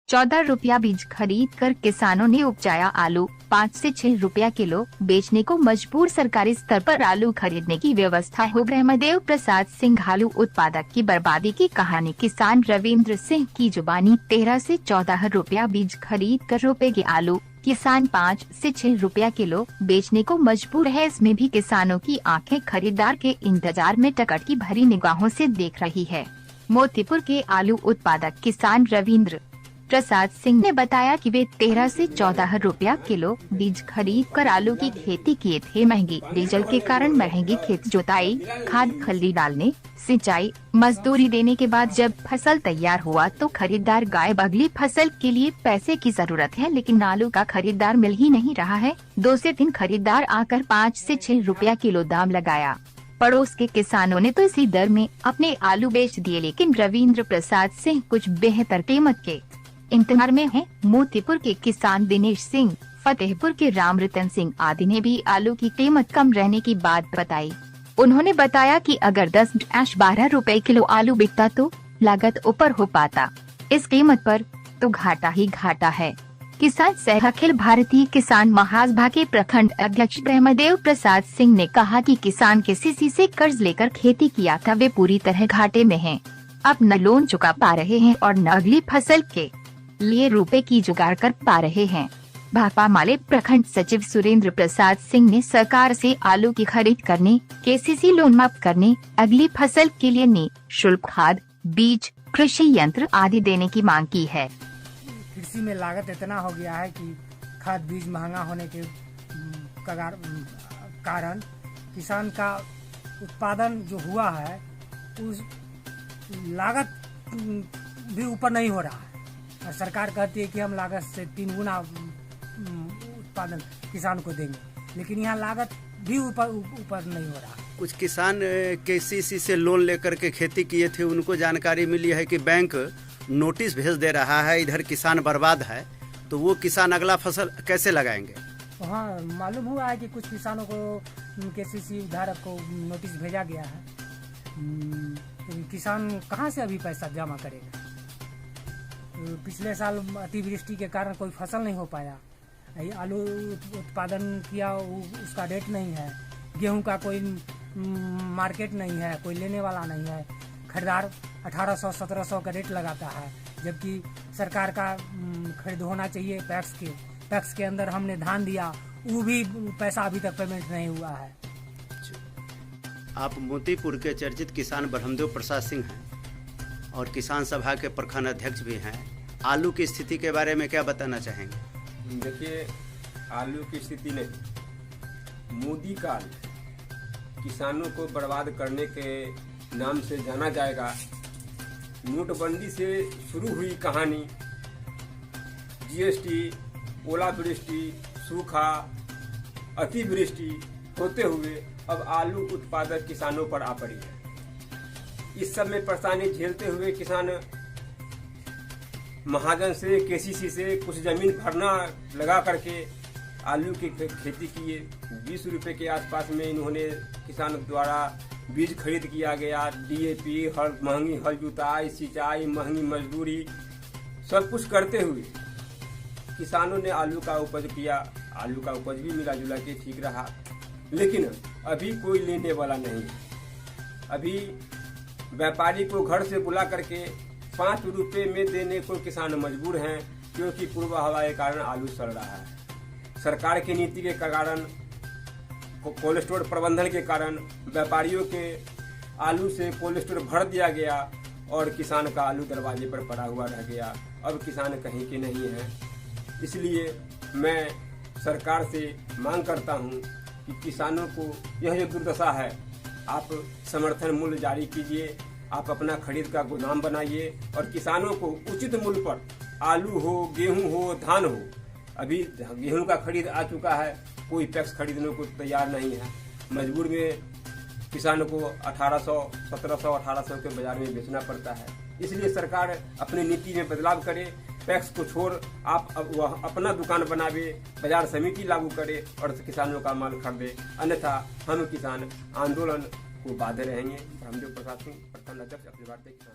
₹14 बीज खरीद कर किसानों ने उपजाया आलू, 5 से 6 रुपया किलो बेचने को मजबूर। सरकारी स्तर पर आलू खरीदने की व्यवस्था हो। ब्रह्मदेव प्रसाद सिंह आलू उत्पादक की बर्बादी की कहानी। किसान रविंद्र सिंह की जुबानी। 13 से 14 रुपया बीज खरीद कर रुपए आलू किसान 5 से 6 रुपया किलो बेचने को मजबूर है। इसमें भी किसानों की आंखें खरीदार के इंतजार में टकट की भरी निगाहों से देख रही है। मोतीपुर के आलू उत्पादक किसान रविंद्र प्रसाद सिंह ने बताया कि वे 13 से 14 रुपया किलो बीज खरीद कर आलू की खेती किए थे। महंगी डीजल के कारण महंगी खेत जोताई, खाद खल्ली डालने, सिंचाई, मजदूरी देने के बाद जब फसल तैयार हुआ तो खरीदार गायब। अगली फसल के लिए पैसे की जरूरत है, लेकिन आलू का खरीदार मिल ही नहीं रहा है। 2 से 3 खरीदार आकर 5 से 6 रुपया किलो दाम लगाया। पड़ोस के किसानों ने तो इसी दर में अपने आलू बेच दिए, लेकिन रविंद्र प्रसाद सिंह कुछ बेहतर कीमत के इंतजार में हैं। मोतीपुर के किसान दिनेश सिंह, फतेहपुर के रामरतन सिंह आदि ने भी आलू की कीमत कम रहने की बात बताई। उन्होंने बताया कि अगर 10-12 रुपए किलो आलू बिकता तो लागत ऊपर हो पाता, इस कीमत पर तो घाटा ही घाटा है। किसान सह अखिल भारतीय किसान महासभा के प्रखंड अध्यक्ष ब्रह्मदेव प्रसाद सिंह ने कहा कि किसान KCC से कर्ज लेकर खेती किया था, वे पूरी तरह घाटे में हैं। अब न लोन चुका पा रहे हैं और न अगली फसल के लिए रुपए की जुगाड़ कर पा रहे हैं। भाकपा माले प्रखंड सचिव सुरेंद्र प्रसाद सिंह ने सरकार से आलू की खरीद करने, KCC लोन माफ करने, अगली फसल के लिए निःशुल्क खाद, बीज, कृषि यंत्र आदि देने की मांग की है। कृषि में लागत इतना हो गया है कि खाद बीज महंगा होने के कारण किसान का उत्पादन जो हुआ है उस लागत भी ऊपर नहीं हो रहा है। सरकार कहती है कि हम लागत से 3 गुना उत्पादन किसान को देंगे, लेकिन यहाँ लागत भी ऊपर नहीं हो रहा। कुछ किसान KCC से लोन लेकर के खेती किए थे, उनको जानकारी मिली है कि बैंक नोटिस भेज दे रहा है, इधर किसान बर्बाद है, तो वो किसान अगला फसल कैसे लगाएंगे? तो हाँ, मालूम हुआ है कि कुछ किसानों को KCC धारक को नोटिस भेजा गया है। तो किसान कहाँ से अभी पैसा जमा करेगा? पिछले साल अतिवृष्टि के कारण कोई फसल नहीं हो पाया। आलू उत्पादन किया, उसका रेट नहीं है। गेहूं का कोई मार्केट नहीं है, कोई लेने वाला नहीं है। खरीदार 1800-1700 का रेट लगाता है, जबकि सरकार का खरीद होना चाहिए पैक्स के अंदर हमने धान दिया, वो भी पैसा अभी तक पेमेंट नहीं हुआ है। आप मोतीपुर के चर्चित किसान ब्रह्मदेव प्रसाद सिंह हैं और किसान सभा के प्रखंड अध्यक्ष भी हैं। आलू की स्थिति के बारे में क्या बताना चाहेंगे? देखिए, आलू की स्थिति नहीं, मोदी काल किसानों को बर्बाद करने के नाम से जाना जाएगा। नोटबंदी से शुरू हुई कहानी GST, ओलावृष्टि, सूखा, अतिवृष्टि होते हुए अब आलू उत्पादक किसानों पर आ पड़ी है। इस सब में परेशानी झेलते हुए किसान महाजन से KCC से कुछ जमीन भरना लगा करके आलू की खेती किए। 20 रुपए के आसपास में इन्होंने किसान द्वारा बीज खरीद किया गया। DAP, महंगी हल जुताई, सिंचाई, महंगी मजदूरी, सब कुछ करते हुए किसानों ने आलू का उपज किया। आलू का उपज भी मिला जुला के ठीक रहा, लेकिन अभी कोई लेने वाला नहीं है। अभी व्यापारी को घर से बुला करके 5 रुपए में देने को किसान मजबूर हैं, क्योंकि पूर्व हवा के कारण आलू सड़ रहा है। सरकार की नीति के कारण, कोल्ड स्टोर प्रबंधन के कारण व्यापारियों के आलू से कोल्ड स्टोर भर दिया गया और किसान का आलू दरवाजे पर पड़ा हुआ रह गया। अब किसान कहीं के नहीं है। इसलिए मैं सरकार से मांग करता हूं कि किसानों को यह जो दुर्दशा है, आप समर्थन मूल्य जारी कीजिए, आप अपना खरीद का गोदाम बनाइए और किसानों को उचित मूल्य पर आलू हो, गेहूं हो, धान हो। अभी गेहूं का खरीद आ चुका है, कोई पैक्स खरीदने को तैयार नहीं है। मजबूर में किसानों को 1700-1800 के बाजार में बेचना पड़ता है। इसलिए सरकार अपनी नीति में बदलाव करे, पैक्स को छोड़ आप अपना दुकान बनावे, बाजार समिति लागू करे और किसानों का माल खरीदे, अन्यथा हम किसान आंदोलन को बाधे रहेंगे। ब्रह्मदेव प्रसाद सिंह, प्रखंड अध्यक्ष, अखिल भारतीय किसान।